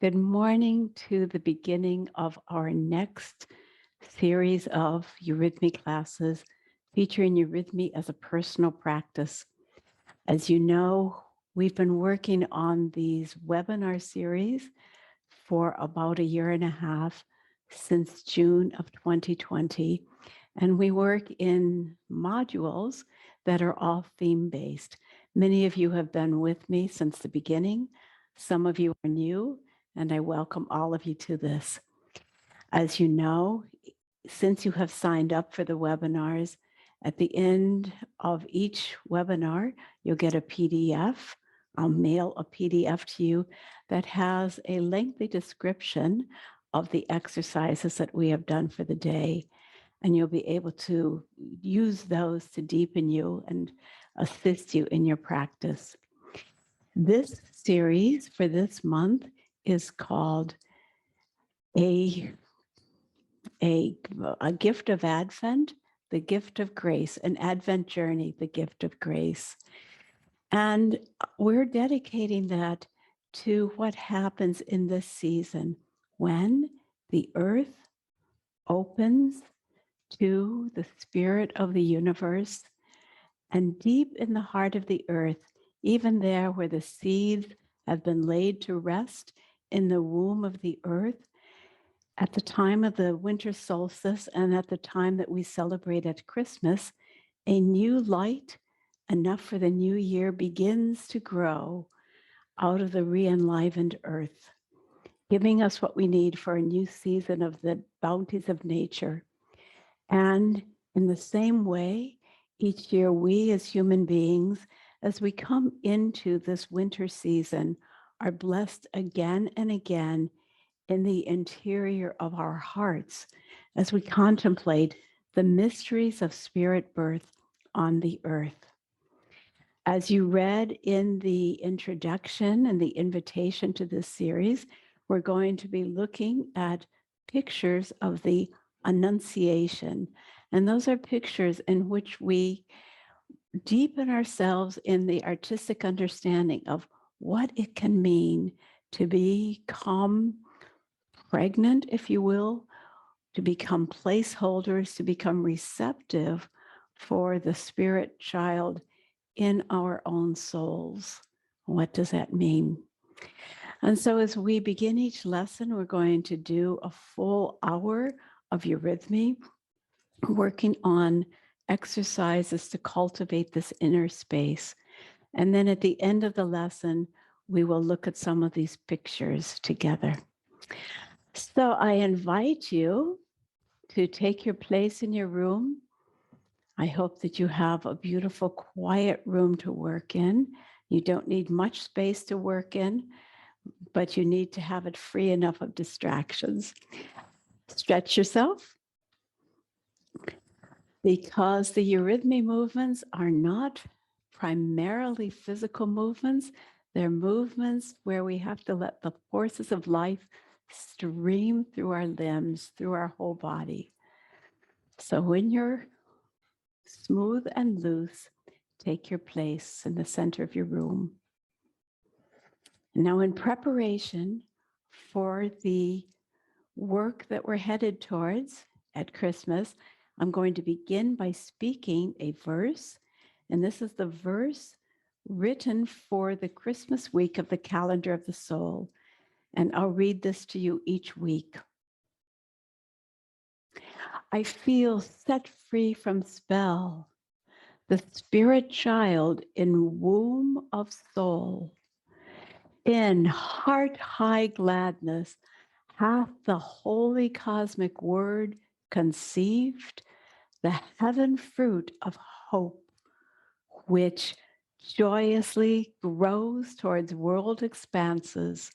Good morning to the beginning of our next series of Eurythmy classes featuring Eurythmy as a personal practice. As you know, we've been working on these webinar series for about a year and a half since June of 2020. And we work in modules that are all theme-based. Many of you have been with me since the beginning. Some of you are new, and I welcome all of you to this. As you know, since you have signed up for the webinars, at the end of each webinar, you'll get a PDF. I'll mail a PDF to you that has a lengthy description of the exercises that we have done for the day. And you'll be able to use those to deepen you and assist you in your practice. This series for this month is called a gift of Advent, the gift of grace, an Advent journey, the gift of grace. And we're dedicating that to what happens in this season when the earth opens to the spirit of the universe, and deep in the heart of the earth, even there where the seeds have been laid to rest in the womb of the earth, at the time of the winter solstice and at the time that we celebrate at Christmas, a new light, enough for the new year, begins to grow out of the re-enlivened earth, giving us what we need for a new season of the bounties of nature. And in the same way, each year we as human beings, as we come into this winter season, are blessed again and again in the interior of our hearts as we contemplate the mysteries of spirit birth on the earth. As you read in the introduction and the invitation to this series, we're going to be looking at pictures of the Annunciation. And those are pictures in which we deepen ourselves in the artistic understanding of what it can mean to become pregnant, if you will, to become placeholders, to become receptive for the spirit child in our own souls. What does that mean? And so as we begin each lesson, we're going to do a full hour of Eurythmy, working on exercises to cultivate this inner space. And then at the end of the lesson, we will look at some of these pictures together. So I invite you to take your place in your room. I hope that you have a beautiful, quiet room to work in. You don't need much space to work in, but you need to have it free enough of distractions. Stretch yourself, because the Eurythmy movements are not primarily physical movements. They're movements where we have to let the forces of life stream through our limbs, through our whole body. So when you're smooth and loose, take your place in the center of your room. Now, in preparation for the work that we're headed towards at Christmas, I'm going to begin by speaking a verse, and this is the verse written for the Christmas week of the calendar of the soul. And I'll read this to you each week. I feel set free from spell, the spirit child in womb of soul. In heart-high gladness hath the holy cosmic word conceived the heaven fruit of hope, which joyously grows towards world expanses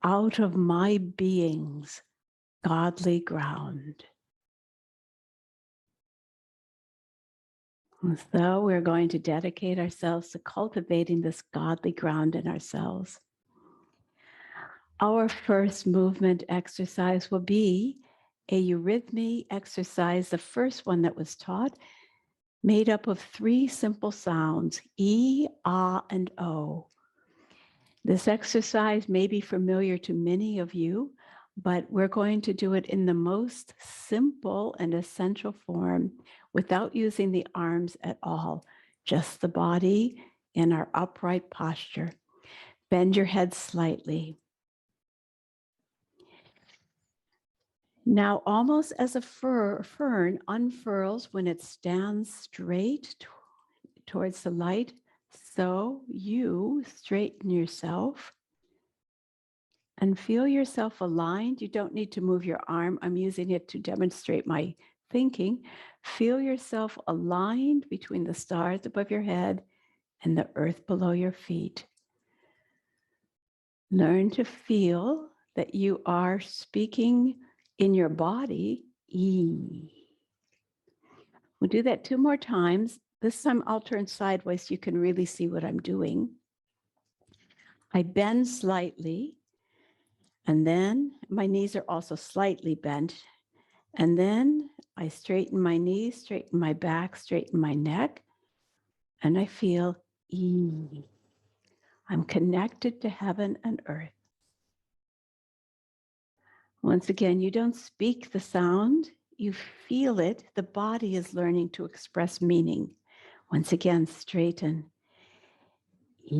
out of my being's godly ground. So we're going to dedicate ourselves to cultivating this godly ground in ourselves. Our first movement exercise will be a Eurythmy exercise, the first one that was taught, made up of 3 simple sounds, E, Ah, and O. This exercise may be familiar to many of you, but we're going to do it in the most simple and essential form without using the arms at all, just the body in our upright posture. Bend your head slightly. Now, almost as a fern unfurls when it stands straight towards the light, so you straighten yourself and feel yourself aligned. You don't need to move your arm. I'm using it to demonstrate my thinking. Feel yourself aligned between the stars above your head and the earth below your feet. Learn to feel that you are speaking in your body, E. We'll do that 2 more times. This time I'll turn sideways so you can really see what I'm doing. I bend slightly, and then my knees are also slightly bent. And then I straighten my knees, straighten my back, straighten my neck, and I feel E. I'm connected to heaven and earth. Once again, you don't speak the sound, you feel it. The body is learning to express meaning. Once again, straighten. E.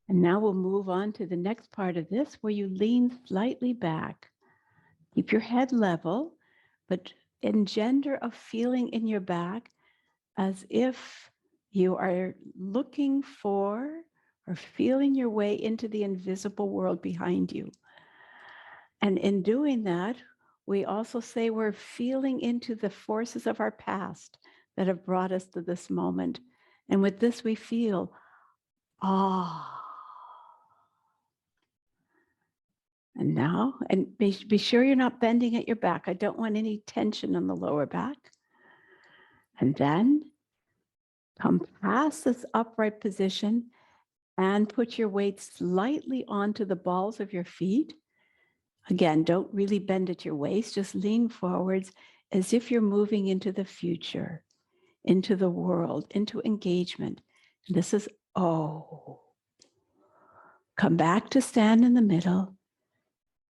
And now we'll move on to the next part of this where you lean slightly back. Keep your head level, but engender a feeling in your back as if you are looking for or feeling your way into the invisible world behind you. And in doing that, we also say we're feeling into the forces of our past that have brought us to this moment. And with this, we feel, ah. And now, and be sure you're not bending at your back. I don't want any tension on the lower back. And then come past this upright position and put your weight slightly onto the balls of your feet. Again, don't really bend at your waist, just lean forwards as if you're moving into the future, into the world, into engagement. And this is O. Come back to stand in the middle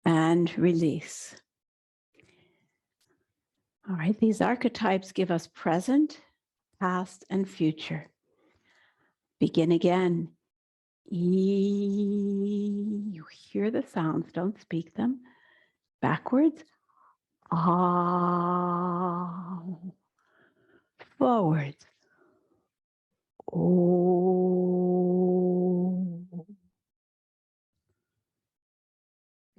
and release. All right, these archetypes give us present, past, and future. Begin again. E. You hear the sounds, don't speak them. Backwards. Ah. Forwards. Oh.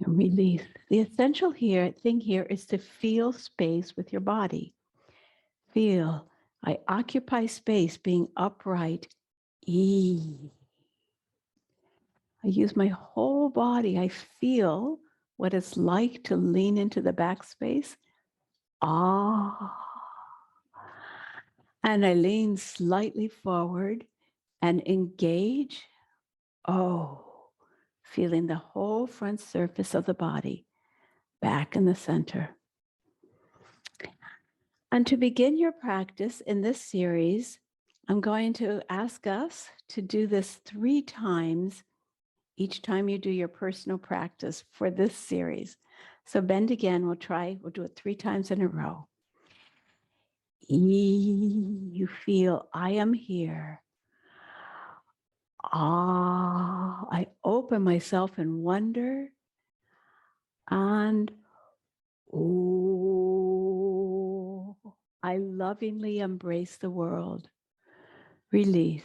And release. The essential thing here is to feel space with your body. Feel. I occupy space being upright. E. I use my whole body. I feel what it's like to lean into the backspace. Ah. And I lean slightly forward and engage. Oh. Feeling the whole front surface of the body back in the center. And to begin your practice in this series, I'm going to ask us to do this 3 times each time you do your personal practice for this series. So bend again, we'll do it 3 times in a row. E, you feel I am here. Ah, I open myself in wonder. And oh, I lovingly embrace the world. Release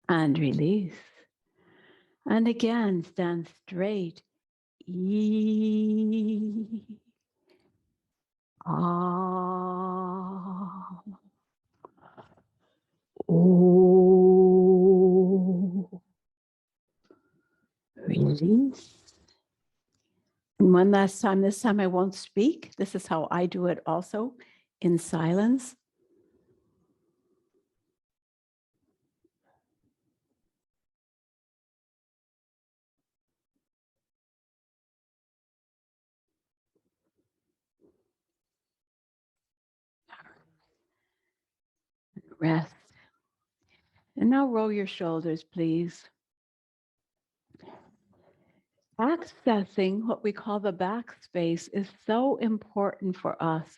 and release. And again, stand straight. E. Ah. Oh. Release. And one last time, this time I won't speak. This is how I do it also, in silence. Rest. And now roll your shoulders, please. Accessing what we call the backspace is so important for us.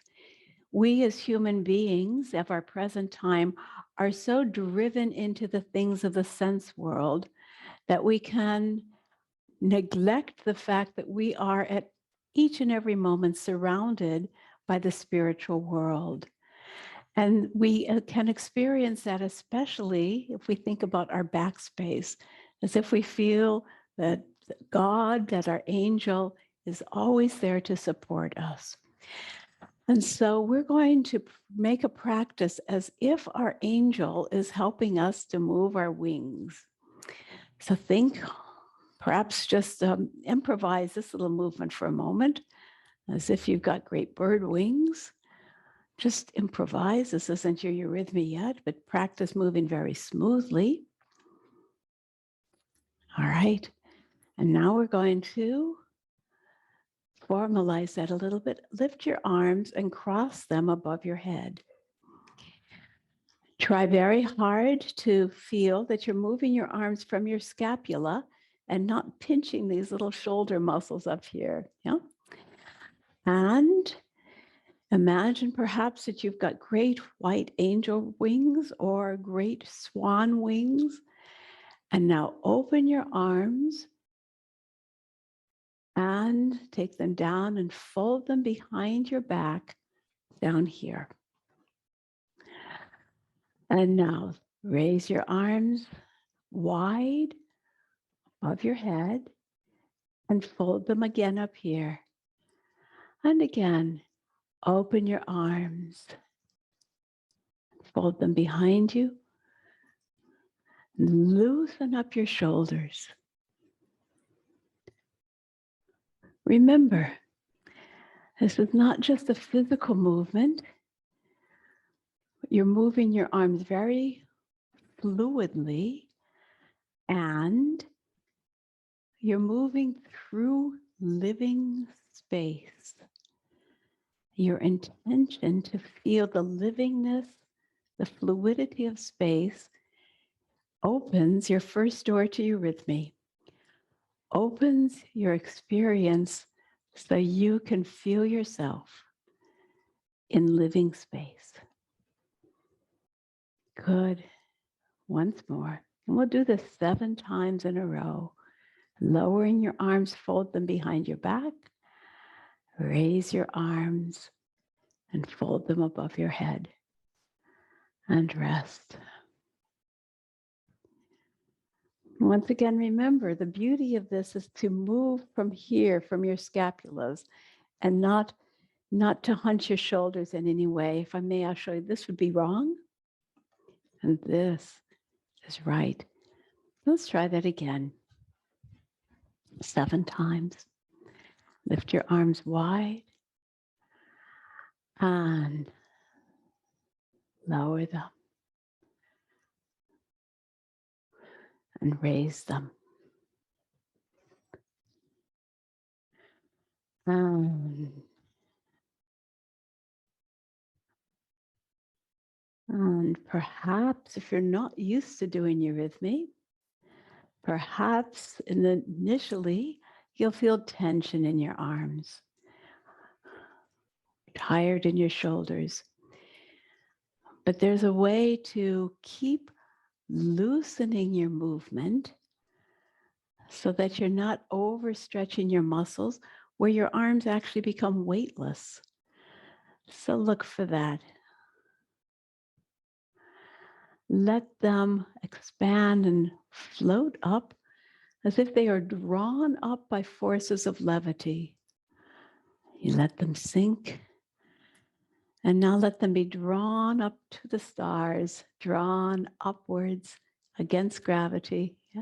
We as human beings of our present time are so driven into the things of the sense world that we can neglect the fact that we are at each and every moment surrounded by the spiritual world. And we can experience that, especially if we think about our backspace, as if we feel that God, that our angel is always there to support us. And so we're going to make a practice as if our angel is helping us to move our wings. So think, perhaps just improvise this little movement for a moment, as if you've got great bird wings. Just improvise. This isn't your eurythmy yet, but practice moving very smoothly. All right. And now we're going to formalize that a little bit. Lift your arms and cross them above your head. Try very hard to feel that you're moving your arms from your scapula and not pinching these little shoulder muscles up here. Yeah. And imagine perhaps that you've got great white angel wings or great swan wings. And now open your arms and take them down and fold them behind your back down here. And now raise your arms wide above your head and fold them again up here. And again, open your arms, fold them behind you, loosen up your shoulders. Remember, this is not just a physical movement. You're moving your arms very fluidly, and you're moving through living space. Your intention to feel the livingness, the fluidity of space opens your first door to eurythmy, opens your experience so you can feel yourself in living space. Good. Once more. And we'll do this 7 times in a row. Lowering your arms, fold them behind your back. Raise your arms and fold them above your head. And rest. Once again, remember, the beauty of this is to move from here, from your scapulas, and not to hunch your shoulders in any way. If I may, I'll show you. This would be wrong. And this is right. Let's try that again. 7 times. Lift your arms wide and lower them and raise them. And perhaps if you're not used to doing eurythmy, perhaps initially you'll feel tension in your arms, tired in your shoulders. But there's a way to keep loosening your movement so that you're not overstretching your muscles where your arms actually become weightless. So look for that. Let them expand and float up as if they are drawn up by forces of levity. You let them sink. And now let them be drawn up to the stars, drawn upwards against gravity. Yeah.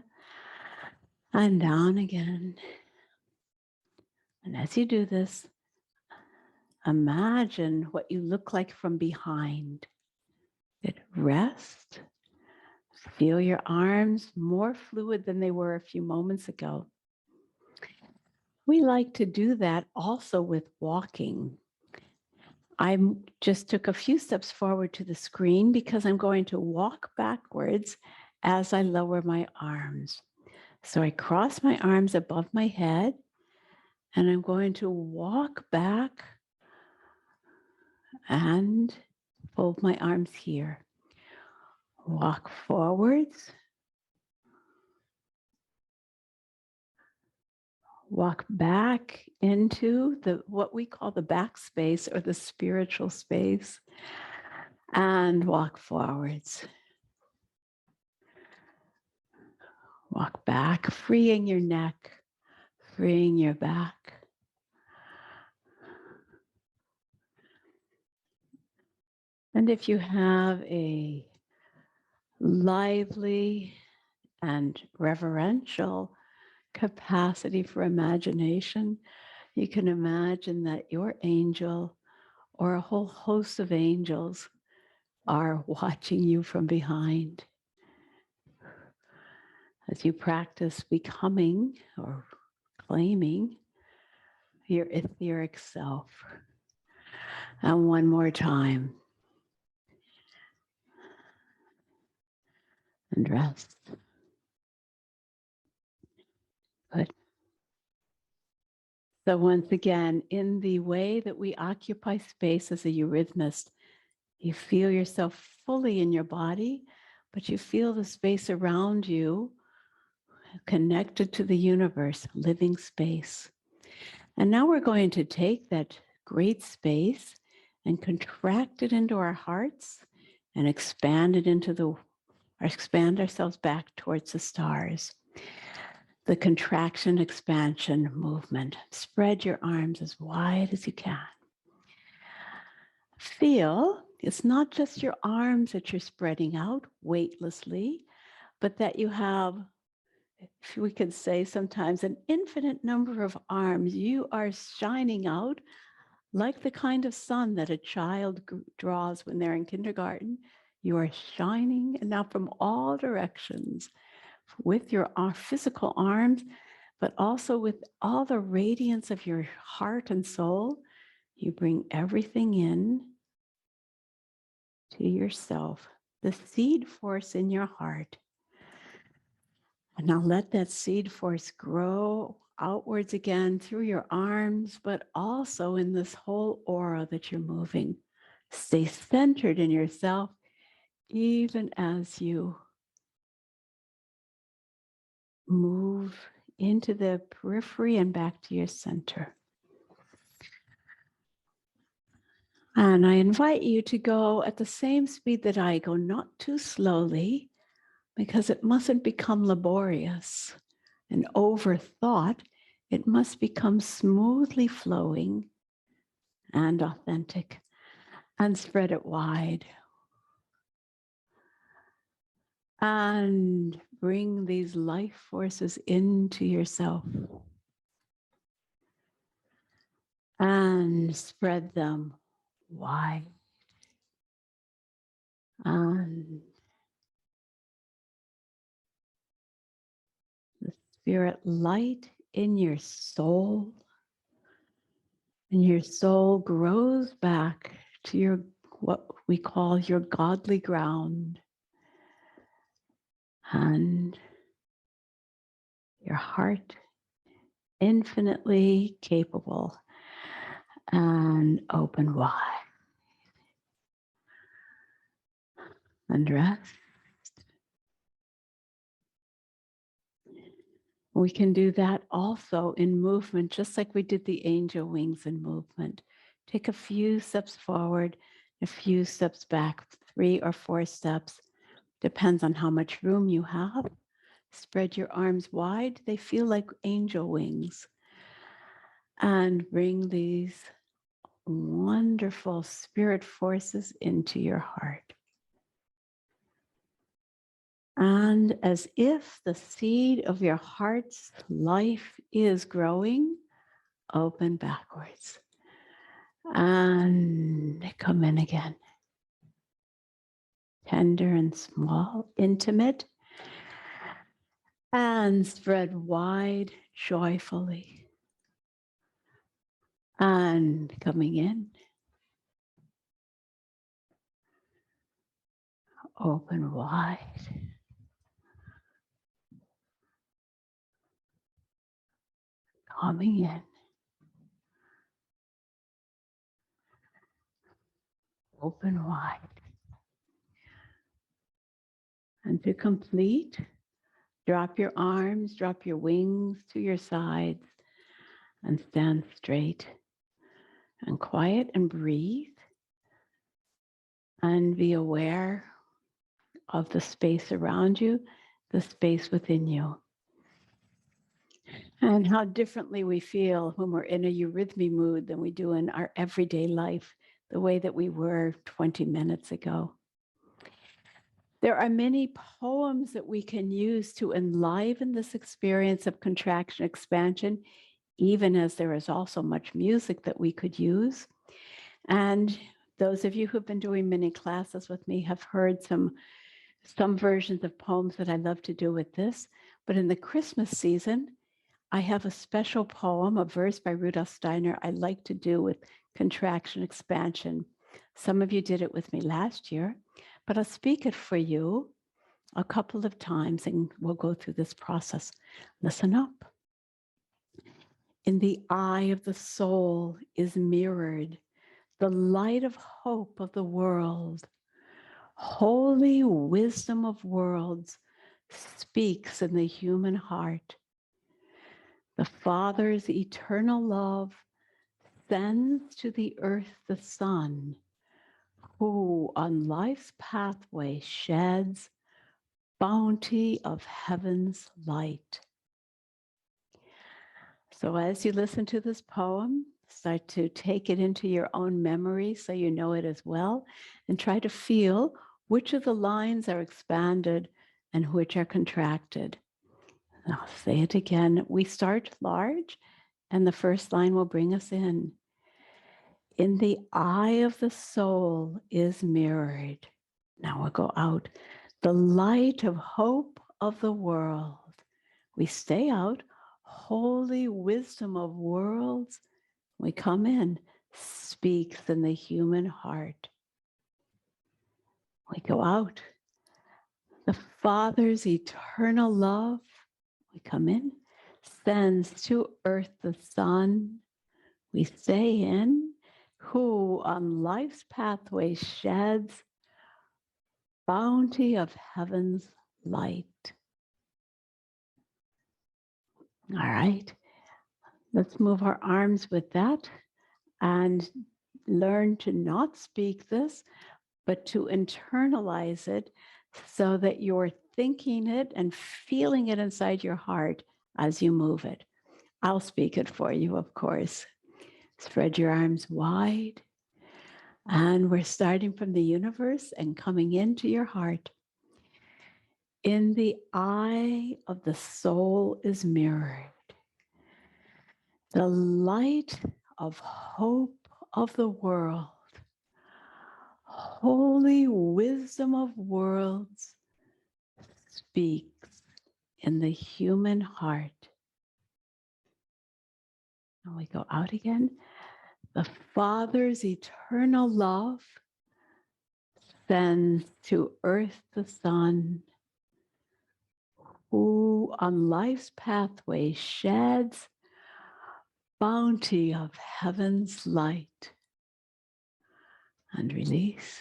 And down again. And as you do this, imagine what you look like from behind. Rest. Feel your arms more fluid than they were a few moments ago. We like to do that also with walking. I just took a few steps forward to the screen because I'm going to walk backwards as I lower my arms. So I cross my arms above my head, and I'm going to walk back and fold my arms here. Walk forwards. Walk back into what we call the back space or the spiritual space, and walk forwards. Walk back, freeing your neck, freeing your back. And if you have a lively and reverential capacity for imagination, you can imagine that your angel or a whole host of angels are watching you from behind. As you practice becoming or claiming your etheric self. And one more time. And rest. Good. So once again, in the way that we occupy space as a eurythmist, you feel yourself fully in your body, but you feel the space around you connected to the universe, living space. And now we're going to take that great space and contract it into our hearts and expand it into expand ourselves back towards the stars. The contraction, expansion movement. Spread your arms as wide as you can. Feel it's not just your arms that you're spreading out weightlessly, but that you have, if we could say sometimes, an infinite number of arms. You are shining out like the kind of sun that a child draws when they're in kindergarten. You are shining and now from all directions with your physical arms, but also with all the radiance of your heart and soul. You bring everything in to yourself, the seed force in your heart. And now let that seed force grow outwards again through your arms, but also in this whole aura that you're moving. Stay centered in yourself, even as you move into the periphery and back to your center. And I invite you to go at the same speed that I go, not too slowly, because it mustn't become laborious and overthought. It must become smoothly flowing and authentic, and spread it wide. And bring these life forces into yourself and spread them wide. And the spirit light in your soul, and your soul grows back to your, what we call your godly ground, and your heart infinitely capable and open wide. And rest. We can do that also in movement, just like we did the angel wings in movement. Take a few steps forward, a few steps back, 3 or 4 steps. Depends on how much room you have. Spread your arms wide. They feel like angel wings. And bring these wonderful spirit forces into your heart. And as if the seed of your heart's life is growing, open backwards. And come in again. Tender and small, intimate. And spread wide joyfully. And coming in. Open wide. Coming in. Open wide. And to complete, drop your arms, drop your wings to your sides, and stand straight and quiet and breathe and be aware of the space around you, the space within you, and how differently we feel when we're in a eurythmy mood than we do in our everyday life, the way that we were 20 minutes ago. There are many poems that we can use to enliven this experience of contraction expansion, even as there is also much music that we could use. And those of you who've been doing mini classes with me have heard some versions of poems that I love to do with this. But in the Christmas season, I have a special poem, a verse by Rudolf Steiner, I like to do with contraction expansion. Some of you did it with me last year, but I'll speak it for you a couple of times and we'll go through this process. Listen up. In the eye of the soul is mirrored the light of hope of the world. Holy wisdom of worlds speaks in the human heart. The Father's eternal love sends to the earth the Son, who on life's pathway sheds bounty of heaven's light. So as you listen to this poem, start to take it into your own memory so you know it as well, and try to feel which of the lines are expanded and which are contracted. I'll say it again. We start large, and the first line will bring us in. In the eye of the soul is mirrored. Now we'll go out. The light of hope of the world. We stay out. Holy wisdom of worlds. We come in. Speaks in the human heart. We go out. The Father's eternal love. We come in. Sends to earth the Son. We stay in. Who on life's pathway sheds bounty of heaven's light. All right, let's move our arms with that and learn to not speak this, but to internalize it so that you're thinking it and feeling it inside your heart as you move it. I'll speak it for you, of course. Spread your arms wide. And we're starting from the universe and coming into your heart. In the eye of the soul is mirrored the light of hope of the world. Holy wisdom of worlds speaks in the human heart. And we go out again. The Father's eternal love sends to earth the Son, who on life's pathway sheds bounty of heaven's light. And release.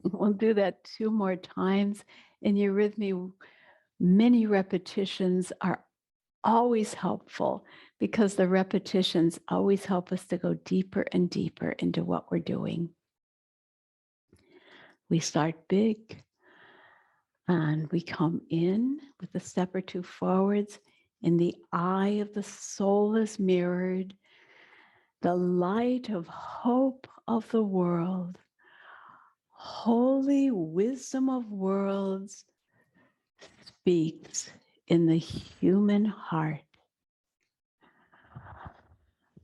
We'll do that 2 more times. In Eurythmy, many repetitions are always helpful because the repetitions always help us to go deeper and deeper into what we're doing. We start big and we come in with a step or 2 forwards. In the eye of the soul is mirrored the light of hope of the world. Holy wisdom of worlds speaks in the human heart.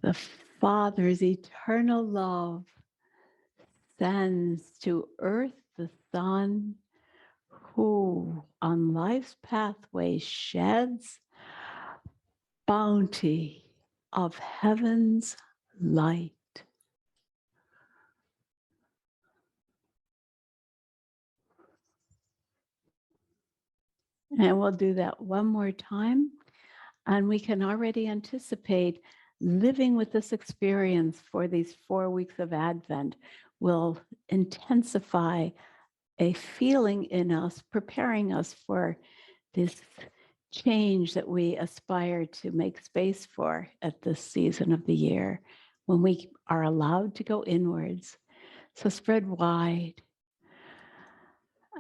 The Father's eternal love sends to earth the Son, who on life's pathway sheds bounty of heaven's light. And we'll do that one more time. And we can already anticipate living with this experience for these 4 weeks of Advent will intensify a feeling in us, preparing us for this change that we aspire to make space for at this season of the year when we are allowed to go inwards. So spread wide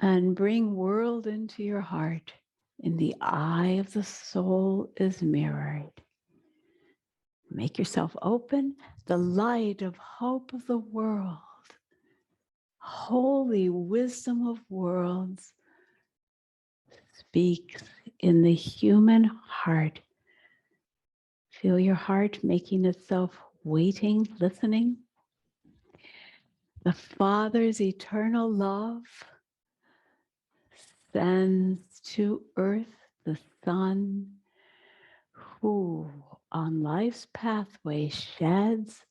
and bring world into your heart. In the eye of the soul is mirrored. Make yourself open. The light of hope of the world, holy wisdom of worlds, speaks in the human heart. Feel your heart making itself waiting, listening. The Father's eternal love sends to earth the Son who on life's pathway sheds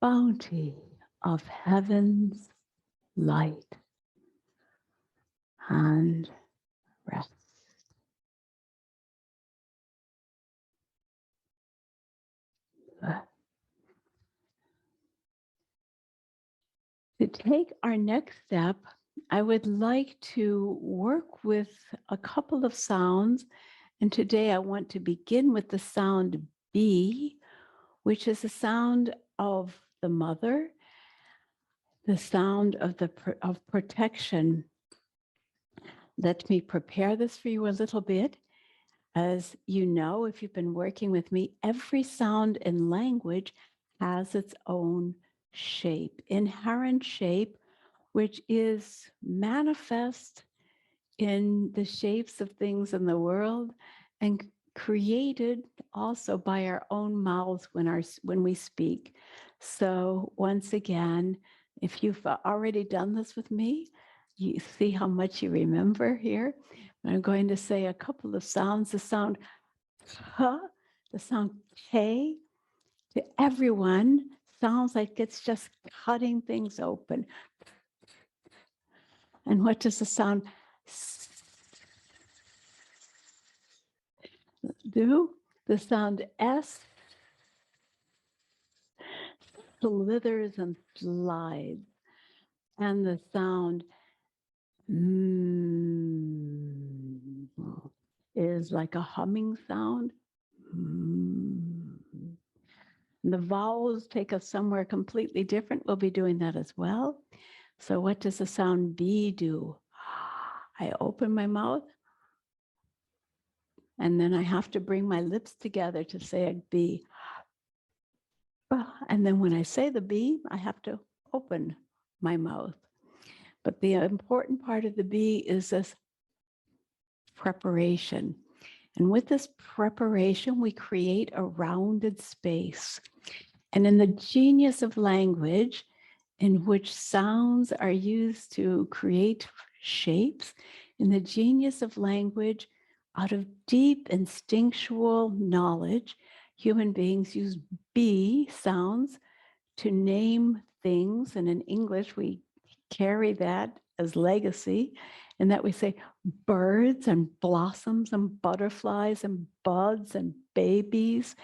bounty of heaven's light. And rest. To take our next step, I would like to work with a couple of sounds. And today I want to begin with the sound B, which is the sound of the mother, the sound of protection. Let me prepare this for you a little bit. As you know, if you've been working with me, every sound in language has its own shape, inherent shape, which is manifest in the shapes of things in the world and created also by our own mouths when we speak. So once again, if you've already done this with me, you see how much you remember here. I'm going to say a couple of sounds. The sound K, the sound K, to everyone sounds like it's just cutting things open. And what does the sound S do? The sound S slithers and slides. And the sound is like a humming sound. The vowels take us somewhere completely different. We'll be doing that as well. So what does the sound B do? I open my mouth, and then I have to bring my lips together to say a B. And then when I say the B, I have to open my mouth. But the important part of the B is this preparation. And with this preparation, we create a rounded space. And in the genius of language, in which sounds are used to create shapes, in the genius of language, out of deep instinctual knowledge, human beings use B sounds to name things. And in English, we carry that as legacy, in that we say birds and blossoms and butterflies and buds and babies,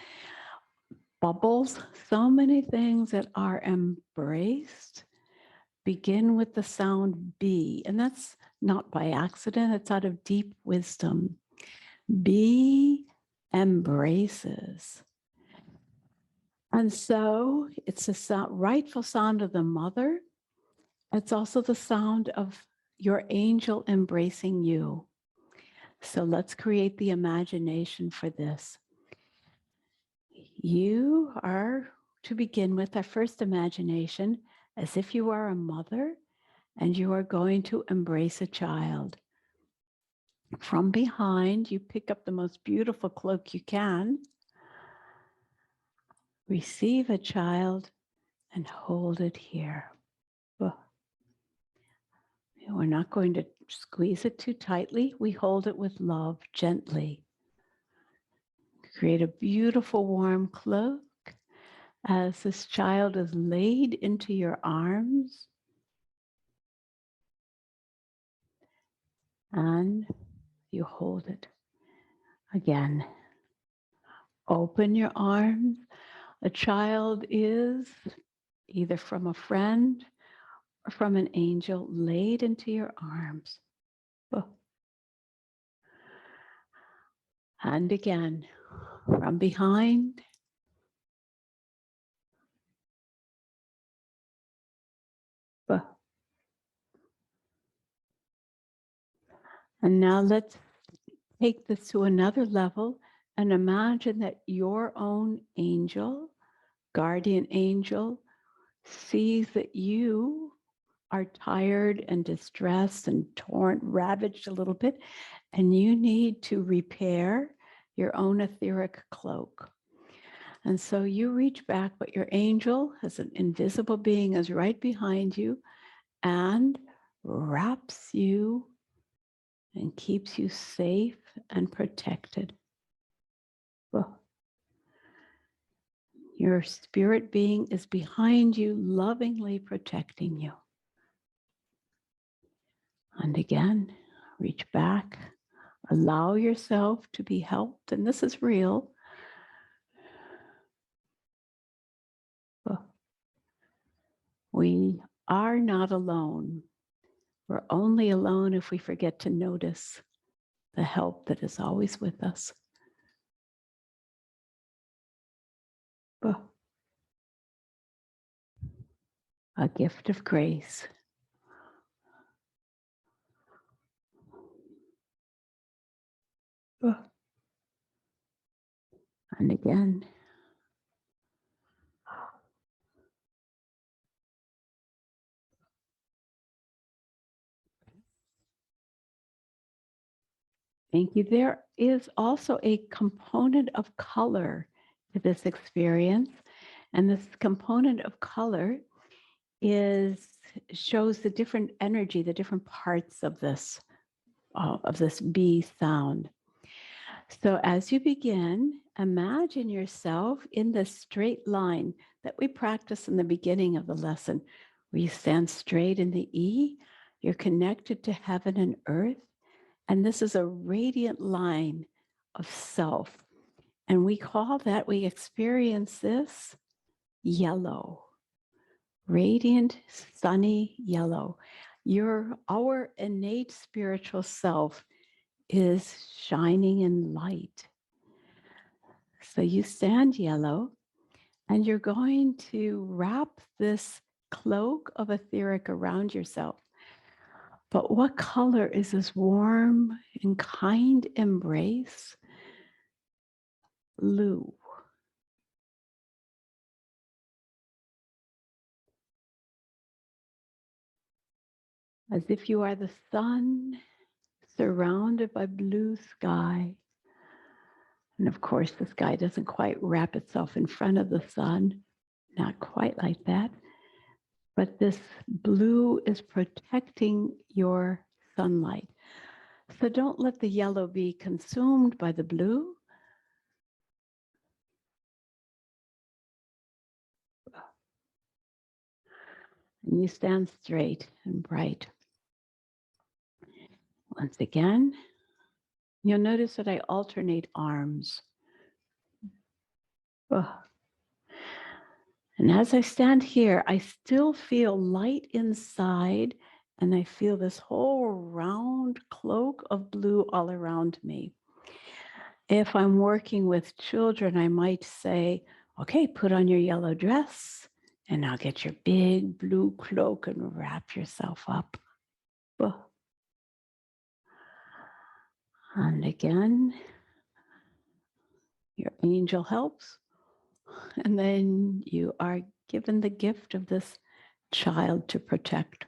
bubbles, so many things that are embraced begin with the sound B. And that's not by accident, it's out of deep wisdom. B embraces. And so it's the rightful sound of the mother. It's also the sound of your angel embracing you. So let's create the imagination for this. You are, to begin with, our first imagination, as if you are a mother and you are going to embrace a child. From behind, you pick up the most beautiful cloak you can, receive a child, and hold it here. We're not going to squeeze it too tightly. We hold it with love, gently. Create a beautiful warm cloak as this child is laid into your arms. And You hold it. Again, open your arms. A child is either from a friend or from an angel laid into your arms. And again, from behind. And now let's take this to another level and imagine that your own angel, guardian angel, sees that you are tired and distressed and torn, ravaged a little bit, and you need to repair your own etheric cloak. And so you reach back, but your angel, as an invisible being, is right behind you and wraps you and keeps you safe and protected. Well, your spirit being is behind you, lovingly protecting you. And again, reach back, allow yourself to be helped, and this is real. Well, we are not alone. We're only alone if we forget to notice the help that is always with us. Well, a gift of grace. And again, thank you. There is also a component of color to this experience. And this component of color shows the different energy, the different parts of this B sound. So as you begin, imagine yourself in the straight line that we practice in the beginning of the lesson, where you stand straight in the E, you're connected to heaven and earth, and this is a radiant line of self. And we experience this yellow, radiant, sunny yellow. Our innate spiritual self is shining in light. So you stand yellow, and you're going to wrap this cloak of etheric around yourself. But what color is this warm and kind embrace? Blue. As if you are the sun surrounded by blue sky. And of course, the sky doesn't quite wrap itself in front of the sun, not quite like that. But this blue is protecting your sunlight. So don't let the yellow be consumed by the blue. And you stand straight and bright. Once again, you'll notice that I alternate arms. And as I stand here, I still feel light inside, and I feel this whole round cloak of blue all around me. If I'm working with children, I might say, okay, put on your yellow dress, and now get your big blue cloak and wrap yourself up. And again, your angel helps. And then you are given the gift of this child to protect.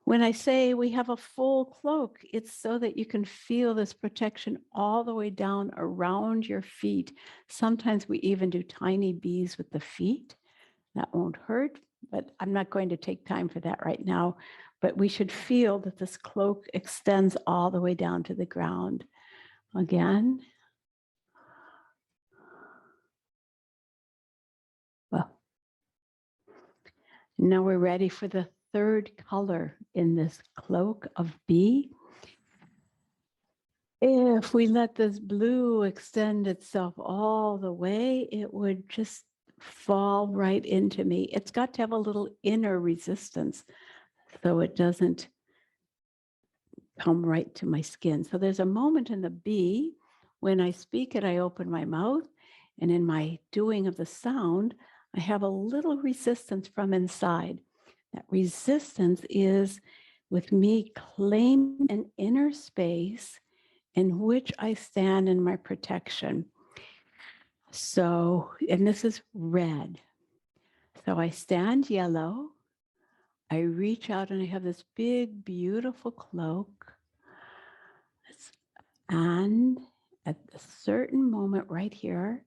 When I say we have a full cloak, it's so that you can feel this protection all the way down around your feet. Sometimes we even do tiny bees with the feet. That won't hurt, but I'm not going to take time for that right now. But we should feel that this cloak extends all the way down to the ground. Again. Well, now we're ready for the third color in this cloak of B. If we let this blue extend itself all the way, it would just fall right into me. It's got to have a little inner resistance so it doesn't come right to my skin. So there's a moment in the B when I speak it, I open my mouth, and in my doing of the sound, I have a little resistance from inside. That resistance is with me claiming an inner space in which I stand in my protection. So, and this is red. So I stand yellow. I reach out and I have this big, beautiful cloak. And at a certain moment right here,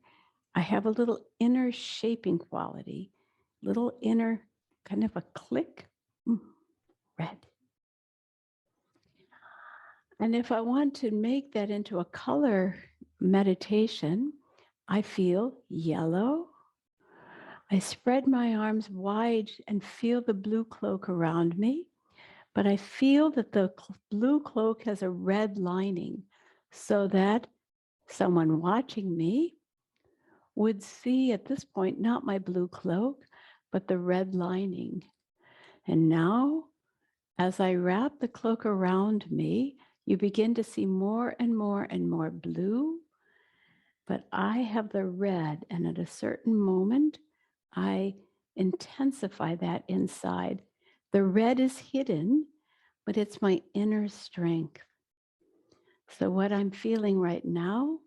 I have a little inner shaping quality, little inner kind of a click, red. And if I want to make that into a color meditation, I feel yellow. I spread my arms wide and feel the blue cloak around me, but I feel that the blue cloak has a red lining so that someone watching me would see at this point not my blue cloak, but the red lining. And now, as I wrap the cloak around me, you begin to see more and more and more blue, but I have the red. And at a certain moment, I intensify that inside. The red is hidden, but it's my inner strength. So what I'm feeling right now,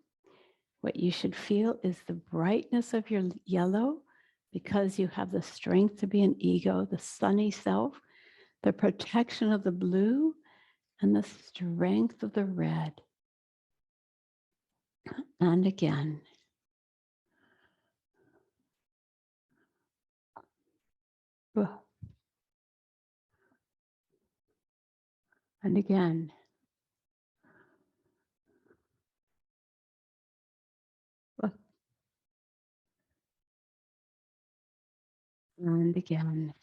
what you should feel is the brightness of your yellow, because you have the strength to be an ego, the sunny self, the protection of the blue, and the strength of the red. And again. And again. And again.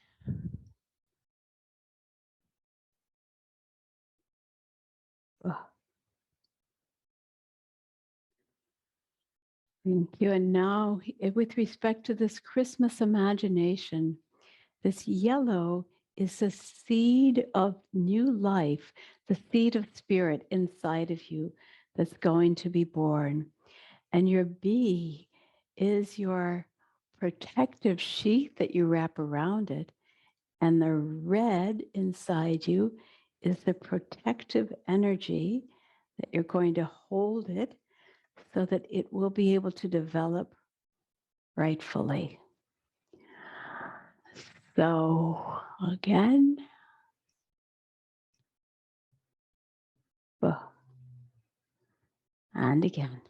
Thank you. And now, with respect to this Christmas imagination, this yellow is the seed of new life, the seed of spirit inside of you that's going to be born. And your B is your protective sheath that you wrap around it. And the red inside you is the protective energy that you're going to hold it so that it will be able to develop rightfully. So again, and again.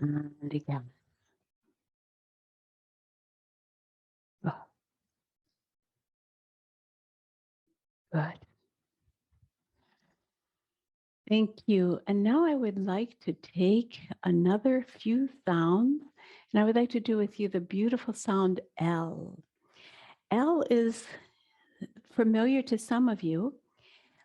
And again. Good. Thank you. And now I would like to take another few sounds, and I would like to do with you the beautiful sound L. L is familiar to some of you,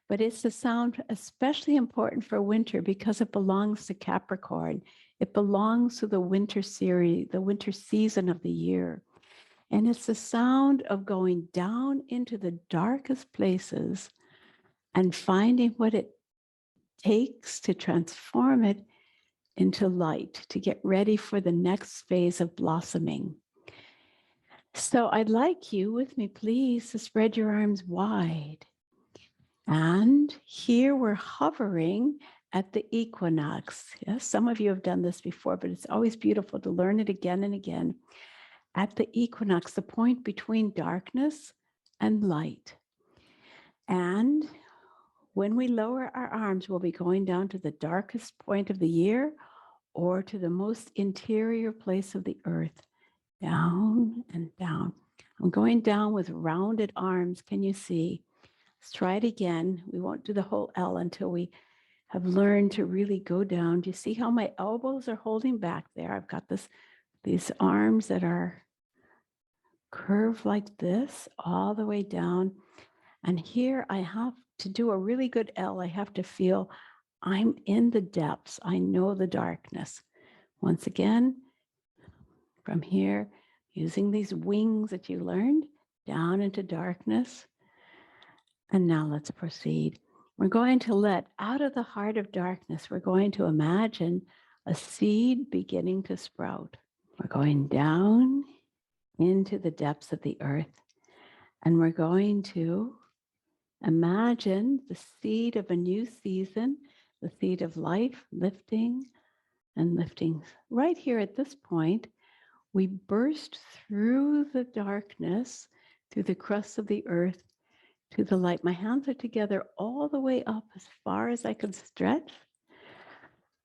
but it's a sound especially important for winter because it belongs to Capricorn. It belongs to the winter series, the winter season of the year. And it's the sound of going down into the darkest places and finding what it takes to transform it into light, to get ready for the next phase of blossoming. So I'd like you with me, please, to spread your arms wide. And here we're hovering at the equinox. Yes, some of you have done this before, but it's always beautiful to learn it again and again. At the equinox, the point between darkness and light. And when we lower our arms, we'll be going down to the darkest point of the year or to the most interior place of the earth. Down and down. I'm going down with rounded arms. Can you see? Let's try it again. We won't do the whole L until we have learned to really go down. Do you see how my elbows are holding back there? I've got these arms that are curved like this all the way down. And here I have to do a really good L. I have to feel I'm in the depths. I know the darkness. Once again, from here, using these wings that you learned down into darkness. And now let's proceed. We're going to let out of the heart of darkness, we're going to imagine a seed beginning to sprout. We're going down into the depths of the earth, and we're going to imagine the seed of a new season, the seed of life lifting and lifting. Right here at this point, we burst through the darkness, through the crust of the earth, to the light. My hands are together all the way up as far as I can stretch.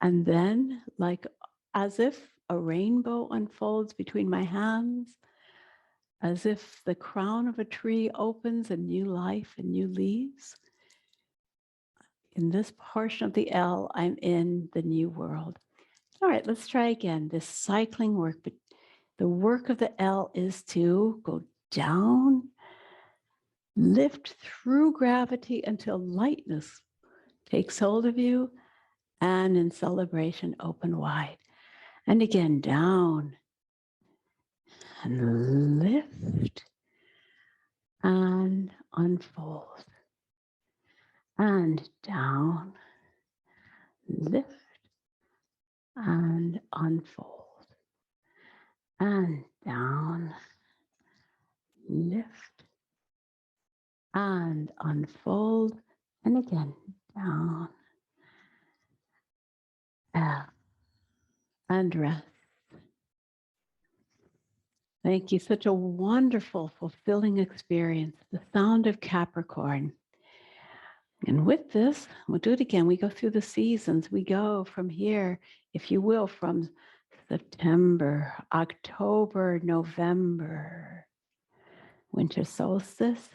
And then, like as if a rainbow unfolds between my hands, as if the crown of a tree opens and new life and new leaves. In this portion of the L, I'm in the new world. All right, let's try again. This cycling work, but the work of the L is to go down, lift through gravity until lightness takes hold of you, and in celebration, open wide. And again, down and lift and unfold. And down, lift and unfold. And down, lift and unfold. And again, down, up, and rest. Thank you. Such a wonderful, fulfilling experience. The sound of Capricorn. And with this, we'll do it again. We go through the seasons. We go from here, if you will, from September, October, November, winter solstice,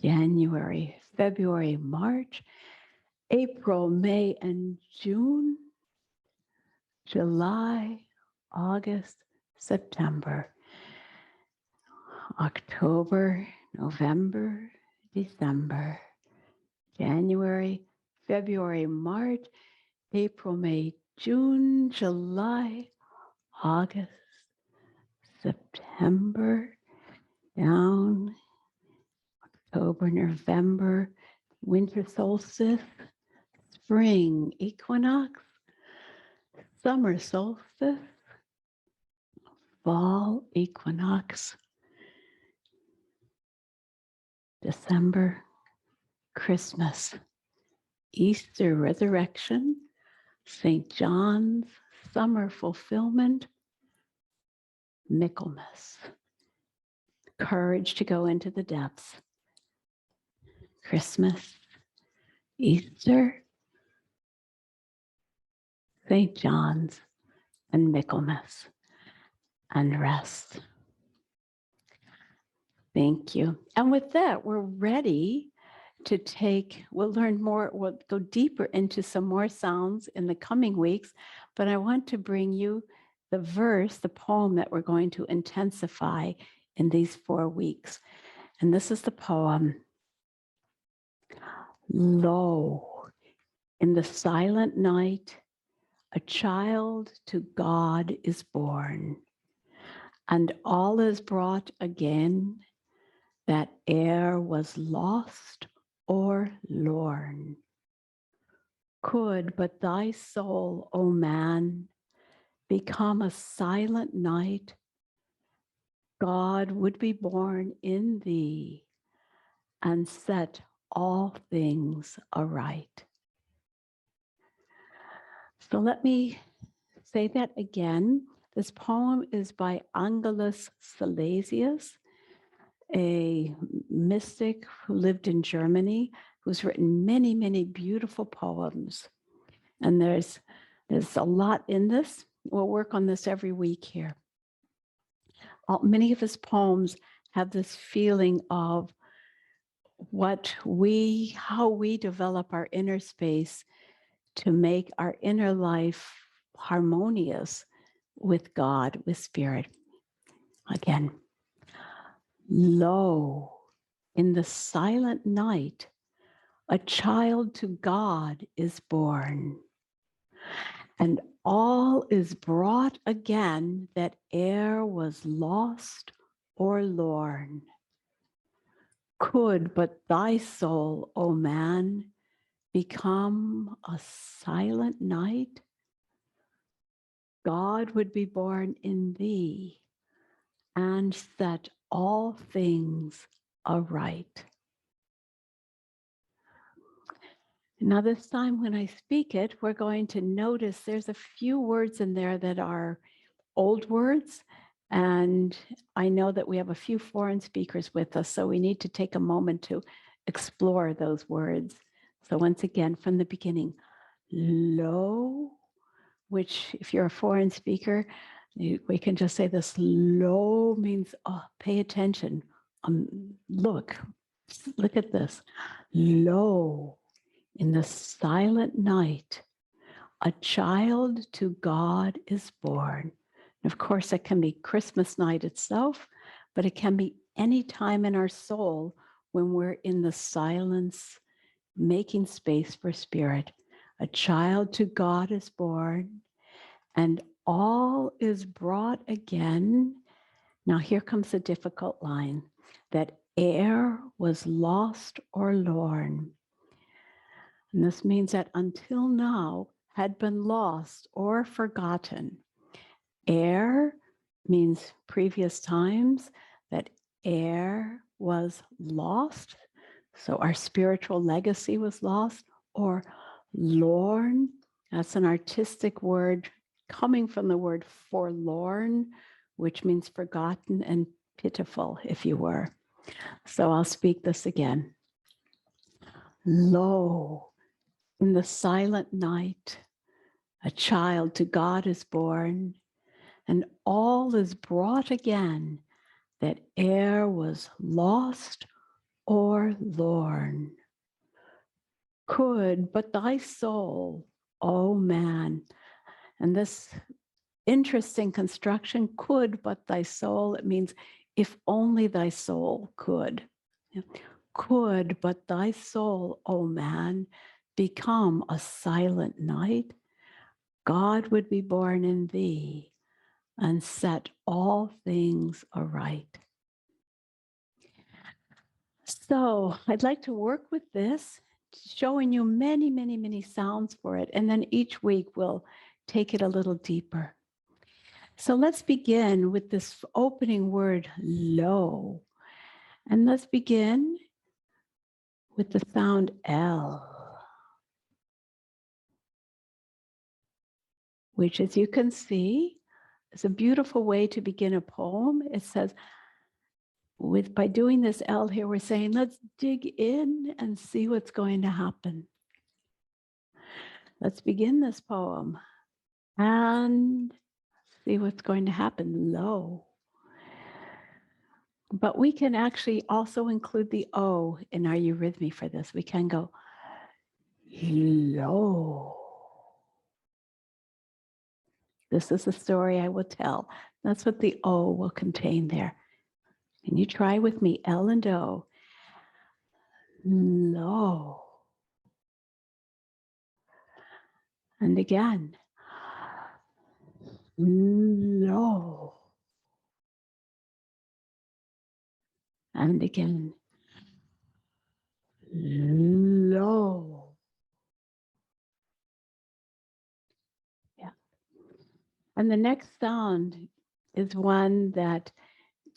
January, February, March, April, May, and June, July, August, September, October, November, December, January, February, March, April, May, June, July, August, September, down, October, November, winter solstice, spring equinox, summer solstice, fall equinox, December, Christmas, Easter resurrection, St. John's, summer fulfillment, Michaelmas, courage to go into the depths, Christmas, Easter, St. John's, and Michaelmas, and rest. Thank you. And with that, we're ready to we'll learn more, we'll go deeper into some more sounds in the coming weeks, but I want to bring you the verse, the poem that we're going to intensify in these 4 weeks. And this is the poem. Lo, in the silent night, a child to God is born, and all is brought again that e'er was lost or lorn. Could but thy soul, O man, become a silent night, God would be born in thee and set all things aright. So let me say that again. This poem is by Angelus Silesius, a mystic who lived in Germany, who's written many, many beautiful poems. And there's a lot in this. We'll work on this every week here. Many of his poems have this feeling of how we develop our inner space to make our inner life harmonious with God, with spirit. Again, lo, In the silent night, a child to God is born, and all is brought again that e'er was lost or lorn. Could but thy soul, O man, become a silent night, God would be born in thee and set all things aright. Now, this time when I speak it, we're going to notice there's a few words in there that are old words. And I know that we have a few foreign speakers with us, so we need to take a moment to explore those words. So once again, from the beginning, lo, which if you're a foreign speaker, we can just say this, lo means, oh, pay attention. Look at this. Lo, in the silent night, a child to God is born. And of course, it can be Christmas night itself, but it can be any time in our soul when we're in the silence, making space for spirit. A child to God is born, and all is brought again. Now, here comes the difficult line, that e'er was lost or lorn. And this means that until now had been lost or forgotten. Ere means previous times, that ere was lost. So our spiritual legacy was lost, or lorn. That's an artistic word coming from the word forlorn, which means forgotten and pitiful, if you were. So I'll speak this again. Lo, in the silent night, a child to God is born, and all is brought again that e'er was lost or lorn. Could but thy soul, O man, and this interesting construction, could but thy soul, it means if only thy soul could. Could but thy soul, O man, become a silent night, God would be born in thee and set all things aright. So I'd like to work with this, showing you many, many, many sounds for it. And then each week we'll take it a little deeper. So let's begin with this opening word, lo. And let's begin with the sound L, which, as you can see, is a beautiful way to begin a poem. It says, by doing this L here, we're saying, let's dig in and see what's going to happen. Let's begin this poem and see what's going to happen. Lo. But we can actually also include the O in our eurythmy for this. We can go lo. This is the story I will tell. That's what the O will contain there. And you try with me, L and O. Lo. And again. Lo. And again. Lo. Yeah. And the next sound is one that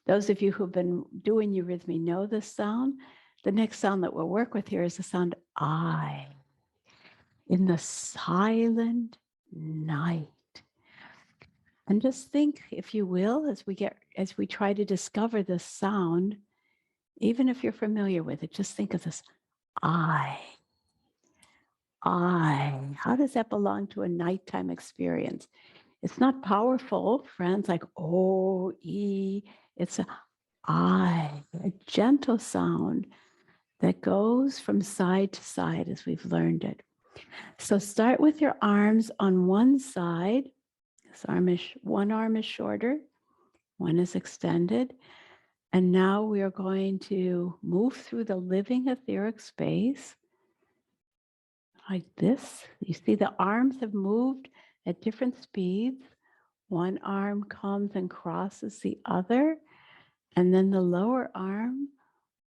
those of you who've been doing eurythmy know this sound. The next sound that we'll work with here is the sound I. In the silent night. And just think, if you will, as we try to discover this sound, even if you're familiar with it, just think of this I. How does that belong to a nighttime experience? It's not powerful, friends, like O, E. It's a I, a gentle sound that goes from side to side as we've learned it. So start with your arms on one side. One arm is shorter, one is extended. And now we are going to move through the living etheric space like this. You see the arms have moved at different speeds. One arm comes and crosses the other, and then the lower arm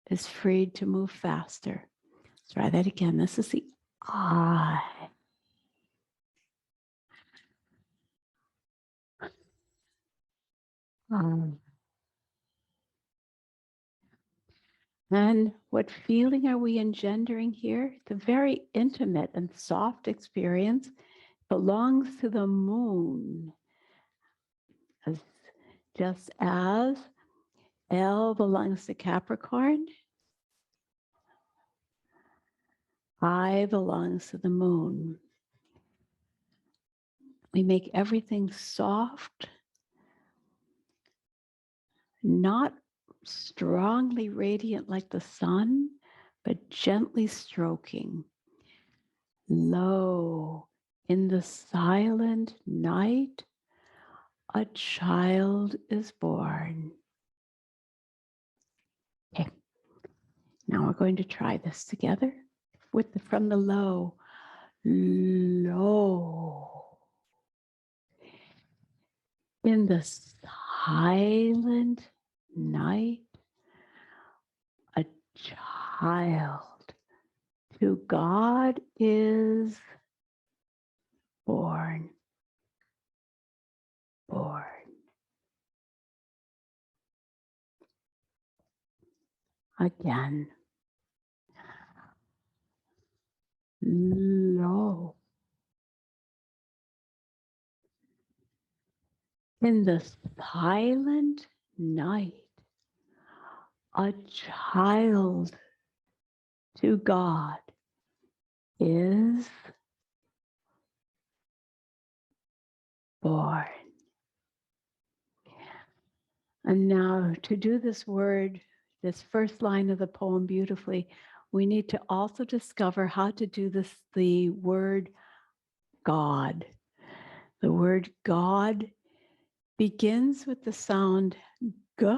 is freed to move faster. Let's try that again. This is the I. And what feeling are we engendering here? The very intimate and soft experience belongs to the moon, just as L belongs to Capricorn, I belongs to the moon. We make everything soft, not strongly radiant like the sun, but gently stroking. Lo, in the silent night, a child is born. Okay, now we're going to try this together from the low. Lo, in the silent night, a child to God is born. Born. Again. Lo. In the silent night, a child to God is born. And now to do this word, this first line of the poem beautifully, we need to also discover how to do this, the word God. The word God begins with the sound G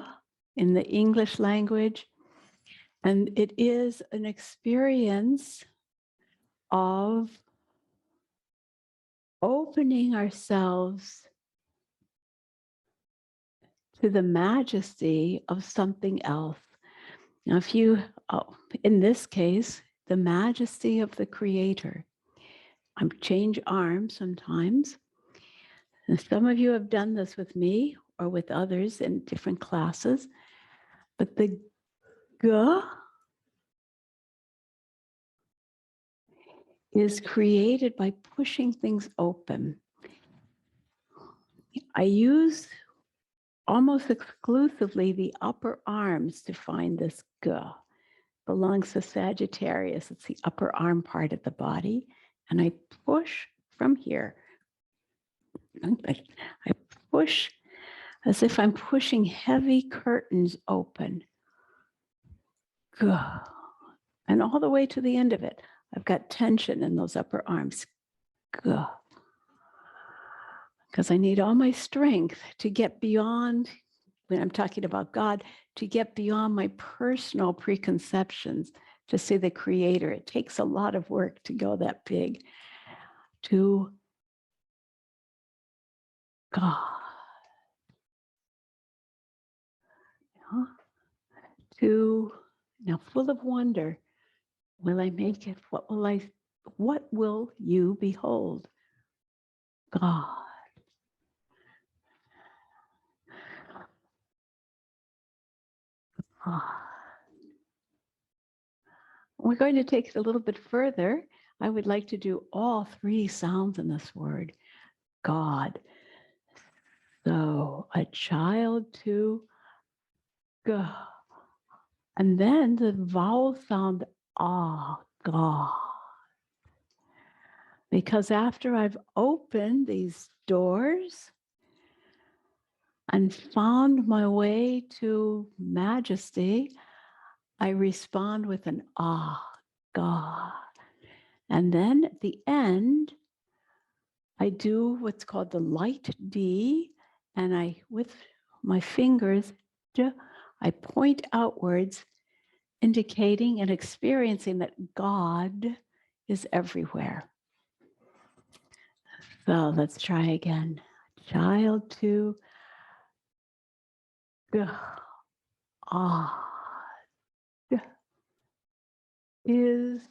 in the English language, and it is an experience of opening ourselves to the majesty of something else. Now, if you, in this case, the majesty of the Creator. I change arms sometimes. And some of you have done this with me or with others in different classes. But the G is created by pushing things open. I use almost exclusively the upper arms to find this G. Belongs to Sagittarius. It's the upper arm part of the body. And I push from here. I push as if I'm pushing heavy curtains open. And all the way to the end of it, I've got tension in those upper arms. Because I need all my strength to get beyond, when I'm talking about God, to get beyond my personal preconceptions to see the Creator. It takes a lot of work to go that big, to God. To, now full of wonder, will I make it? What will you behold? God. We're going to take it a little bit further. I would like to do all three sounds in this word. God. So a child to God. And then the vowel sound ah, God. Because after I've opened these doors and found my way to majesty, I respond with an ah, God. And then at the end, I do what's called the light D, and with my fingers, I point outwards, indicating and experiencing that God is everywhere. So let's try again. Child 2, God is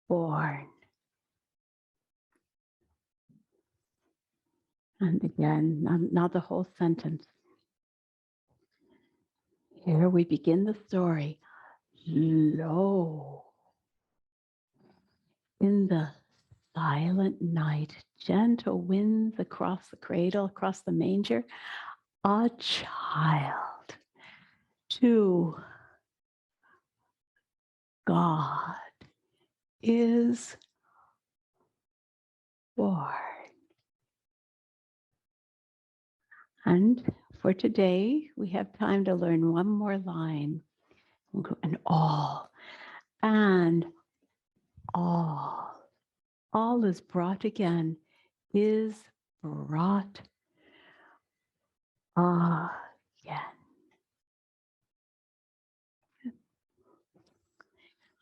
born. And again, not the whole sentence. Here we begin the story. Lo, in the silent night, gentle winds across the cradle, across the manger, a child to God is born. And for today, we have time to learn one more line. And all, and all is brought again, is brought again.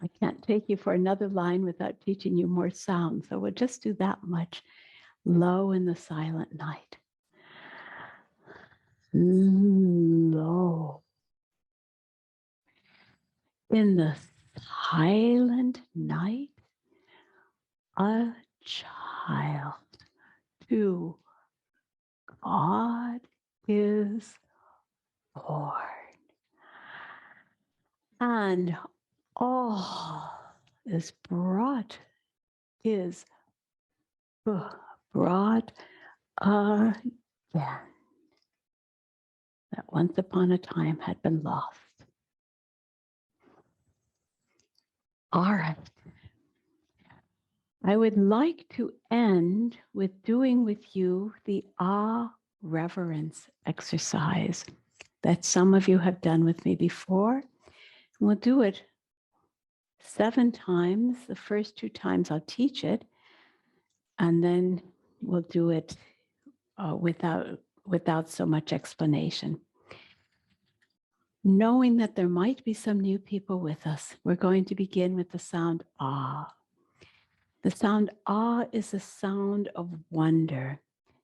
I can't take you for another line without teaching you more sound. So we'll just do that much. Low in the silent night. Low in the silent night, a child to God is born. And all is brought again, that once upon a time had been lost. All right. I would like to end with doing with you the reverence exercise that some of you have done with me before. We'll do it 7 times. The first 2 times I'll teach it, and then we'll do it without so much explanation. Knowing that there might be some new people with us, we're going to begin with the sound ah. The sound ah is a sound of wonder.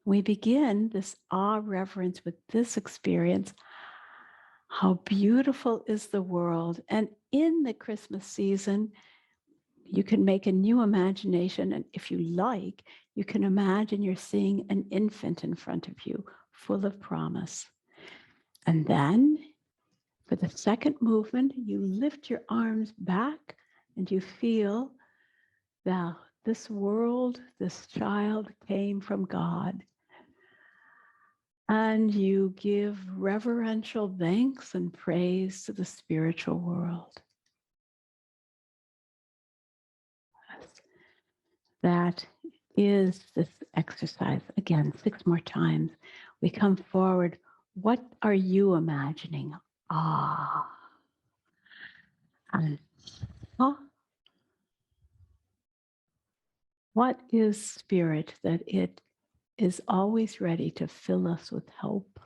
We begin this ah reverence with this experience. How beautiful is the world. And in the Christmas season, you can make a new imagination. And if you like, you can imagine you're seeing an infant in front of you, full of promise. And then for the second movement, you lift your arms back and you feel that this world, this child came from God. And you give reverential thanks and praise to the spiritual world. That is this exercise. Again, 6 more times. We come forward. What are you imagining? Ah. And ah. What is spirit that it is always ready to fill us with hope?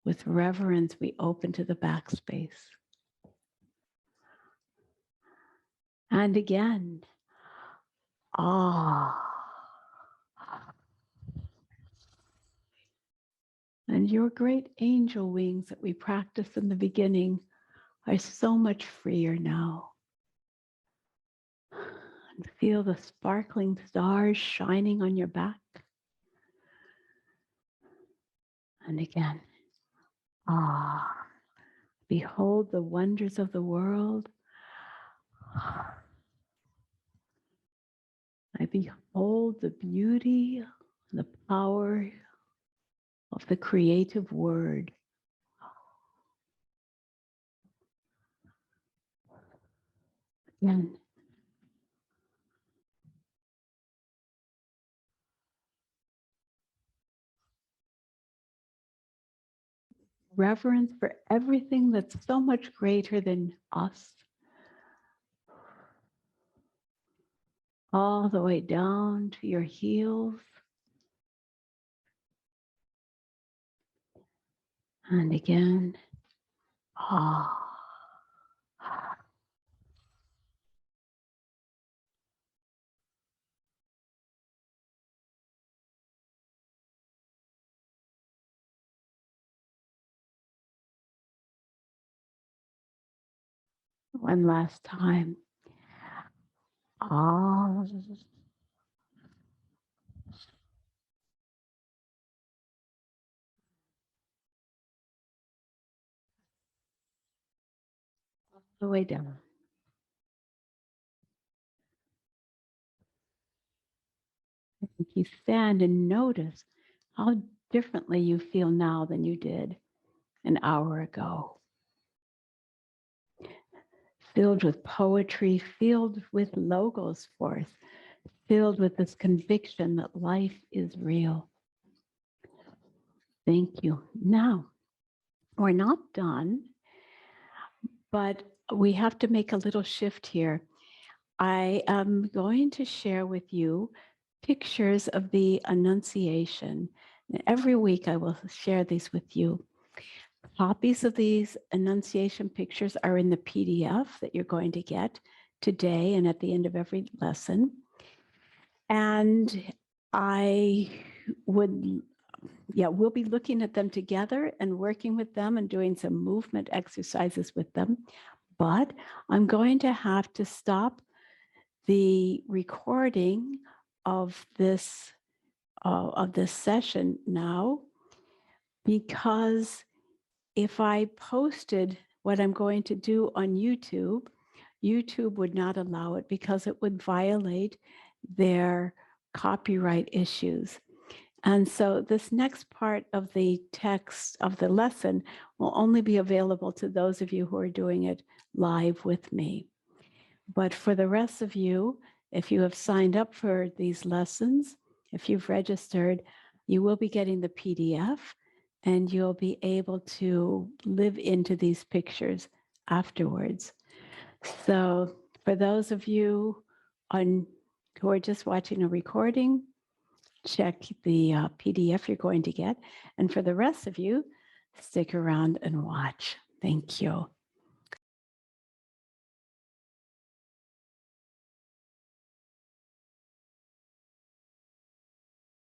With reverence, we open to the backspace. And again, ah. And your great angel wings that we practiced in the beginning are so much freer now. And feel the sparkling stars shining on your back. And again, ah, behold the wonders of the world. I behold the beauty, the power of the creative word. Again, reverence for everything that's so much greater than us. All the way down to your heels. And again. Ah. One last time. Ah. The way down. If you stand and notice how differently you feel now than you did an hour ago. Filled with poetry, filled with logos forth, filled with this conviction that life is real. Thank you. Now, we're not done, but we have to make a little shift here. I am going to share with you pictures of the Annunciation. Every week I will share these with you. Copies of these Annunciation pictures are in the PDF that you're going to get today and at the end of every lesson. And I would, we'll be looking at them together and working with them and doing some movement exercises with them. But I'm going to have to stop the recording of this session now, because if I posted what I'm going to do on YouTube, YouTube would not allow it because it would violate their copyright issues. And so this next part of the text of the lesson will only be available to those of you who are doing it live with me. But for the rest of you, if you have signed up for these lessons, if you've registered, you will be getting the PDF and you'll be able to live into these pictures afterwards. So for those of you who are just watching a recording, check the PDF you're going to get. And for the rest of you, stick around and watch. Thank you.